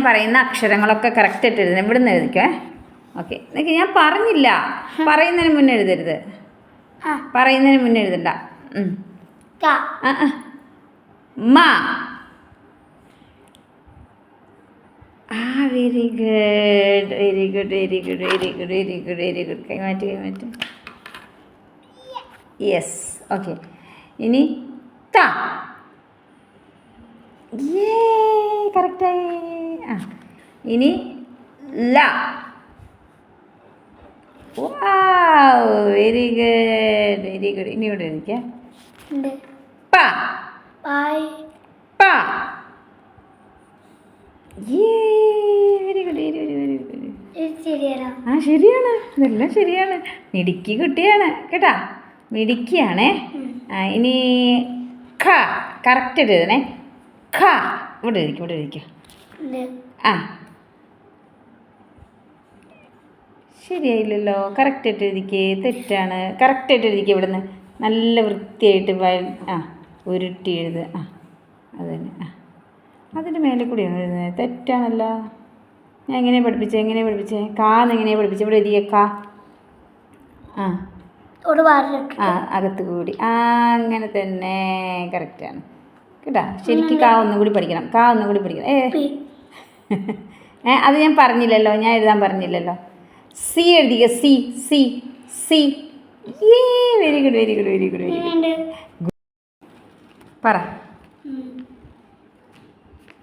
പറയുന്ന അക്ഷരങ്ങളൊക്കെ കറക്റ്റായിട്ട് എഴുതണം. ഇവിടെ നിന്ന് എഴുതിക്കേ. ഓക്കെ, എനിക്ക് ഞാൻ പറഞ്ഞില്ല, പറയുന്നതിന് മുന്നേ എഴുതരുത്. പറയുന്നതിന് മുന്നേ എഴുതണ്ട. മ. Very good, very good, very good, very good, very good, very good. കൈമാറ്റ്. Yes, okay. ഇനി ത. കറക്റ്റായി. ഇനി ല. Very good, very good. ഇനി ഇവിടെ എനിക്ക് പ. പ. Very good, very very very good. ശരിയാണ്, ഇതെല്ലാം ശരിയാണ്. മിടുക്കി കുട്ടിയാണ് കേട്ടാ, മിടുക്കിയാണേ. ഇനി ഖ. കറക്റ്റ് എഴുതണേ. ഖ. ഇവിടെ ഇരിക്കും. ശരിയായില്ലല്ലോ. കറക്റ്റായിട്ട് എഴുതിക്കേ. തെറ്റാണ്. കറക്റ്റായിട്ട് എഴുതിക്കേ. ഇവിടെ നിന്ന് നല്ല വൃത്തിയായിട്ട് ഉരുട്ടി എഴുതുക. അത് തന്നെ. അതിൻ്റെ മേലെ കൂടിയാണ് എഴുതുന്നത്. തെറ്റാണല്ലോ. ഞാൻ എങ്ങനെയാണ് പഠിപ്പിച്ചേ? കാന്ന് എങ്ങനെയാണ് പഠിപ്പിച്ചത്? ഇവിടെ എഴുതിയ കാ. അകത്ത് കൂടി. അങ്ങനെ തന്നെ. കറക്റ്റാണ് കേട്ടാ. ശരിക്കും കാ ഒന്നും കൂടി പഠിക്കണം. അത് ഞാൻ പറഞ്ഞില്ലല്ലോ, ഞാൻ എഴുതാൻ പറഞ്ഞില്ലല്ലോ. സി എഴുതിയ. C. Very good, very good, very good, very good. പറ.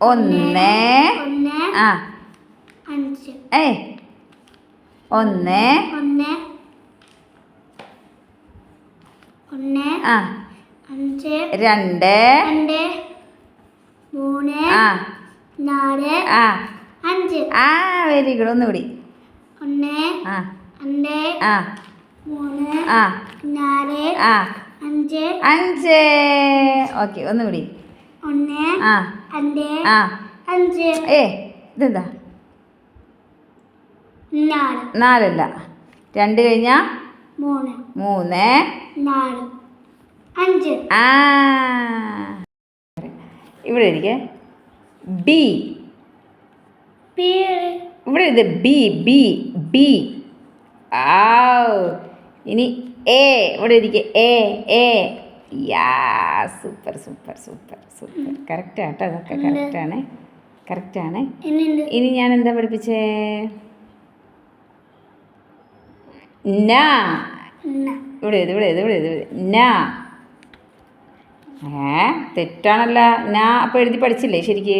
1 വെരി ഗുഡ്. ഒന്നുകൂടി. 5. ഓക്കെ, ഒന്നുകൂടി. 5. ഇതെന്താ? 4 അല്ല. 2 കഴിഞ്ഞാ 3. 4 5. ഇവിടെ ഇരിക്കേ. ബി. ഇവിടെ ഇത് ബി. ഇനി എ. ഇവിടെ ഇരിക്കേ. എ. സൂപ്പർ. കറക്റ്റാട്ടോ. അതൊക്കെ കറക്റ്റാണ്. ഇനി ഞാൻ എന്താ പഠിപ്പിച്ചേ? ന. ഇവിടെ ന. തെറ്റാണല്ലോ. ന അപ്പോൾ എഴുതി പഠിച്ചില്ലേ ശരിക്ക്?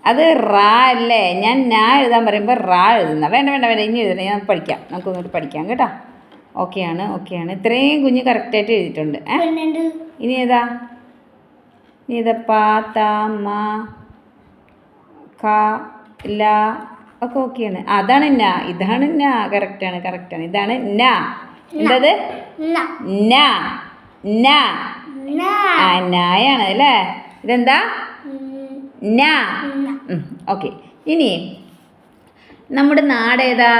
അത് റാ അല്ലേ? ഞാൻ ന എഴുതാൻ പറയുമ്പോൾ റാ എഴുതുന്ന. വേണ്ട, ഇനി എഴുതണം. ഞാൻ പഠിക്കാം. നമുക്കൊന്നുകൂടി പഠിക്കാം കേട്ടോ. ഓക്കെയാണ്. ഇത്രയും കുഞ്ഞ് കറക്റ്റായിട്ട് എഴുതിയിട്ടുണ്ട്. ഇനി ഏതാ? പ, ത, മ, ക, ല ഒക്കെ ഓക്കെയാണ്. അതാണ് ന. ഇതാണ് ന. കറക്റ്റാണ്. ഇതാണ് ന. എന്തത്? ന. നായാണ് അല്ലേ? ഇതെന്താ? ന. ഓക്കെ. ഇനി നമ്മുടെ നാടേതാ?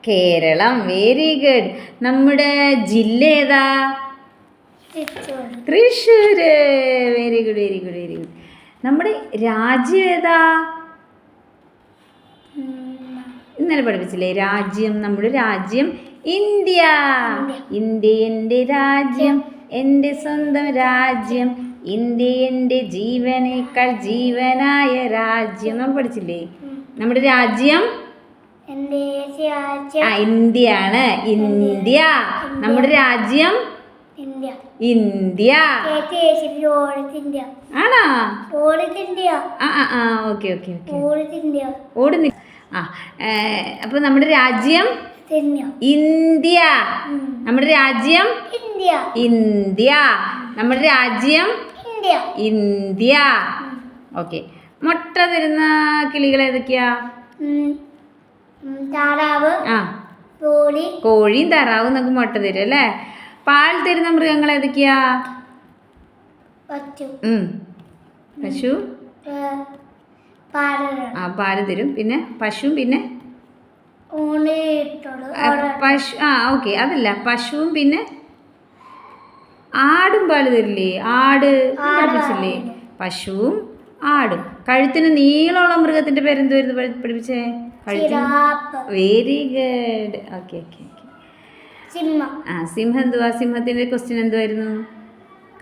കേരളം. Very good. നമ്മുടെ ജില്ല ഏതാ? തൃശ്ശൂര്. Very good. നമ്മുടെ രാജ്യം ഏതാ? ഇന്നലെ പഠിപ്പിച്ചില്ലേ രാജ്യം? നമ്മുടെ രാജ്യം ഇന്ത്യ. ഇന്ത്യ എൻ്റെ രാജ്യം, എൻ്റെ സ്വന്തം രാജ്യം. ഇന്ത്യ എൻ്റെ ജീവനേക്കാൾ ജീവനായ രാജ്യം. നമ്മൾ പഠിച്ചില്ലേ? നമ്മുടെ രാജ്യം ഇന്ത്യയാണ്. ഇന്ത്യ. നമ്മുടെ രാജ്യം ഇന്ത്യ. ആണോ? ഓക്കെ. ഓടുന്നില്ല. അപ്പോൾ നമ്മുടെ രാജ്യം ഇന്ത്യ. നമ്മുടെ രാജ്യം ഇന്ത്യ. നമ്മുടെ രാജ്യം ഇന്ത്യ. ഓക്കെ. മുട്ട തരുന്ന കിളികൾ ഏതൊക്കെയാ? കോഴിയും താറാവും നമുക്ക് മുട്ട തരും അല്ലേ? പാൽ തരുന്ന മൃഗങ്ങൾ ഏതൊക്കെയാ? പശു. പാല് തരും. പിന്നെ പശുവും പിന്നെ പശു. ഓക്കെ, അതല്ല. പശുവും പിന്നെ ആടും പാല് തരില്ലേ? ആട് പഠിപ്പിച്ചില്ലേ? പശുവും ആടും. കഴുത്തിന് നീളമുള്ള മൃഗത്തിന്റെ പേരെന്തുവായിരുന്നു പഠിപ്പിച്ചേ? Very good. Okay okay okay. സിംഹം എന്തുവാ? സിംഹത്തിന്റെ ക്വസ്റ്റ്യൻ എന്തുവായിരുന്നു?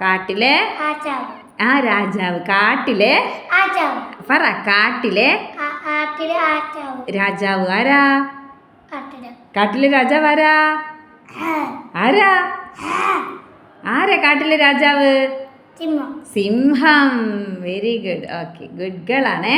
കാട്ടിലെ രാജാവ്. കാട്ടിലെ പറ. കാട്ടിലെ രാജാവ് ആരാ? കാട്ടിലെ രാജാവ് ആരാ? ആരാ ആരാ കാട്ടിലെ രാജാവ്? സിംഹം. Very good. Okay, good girl ആണേ.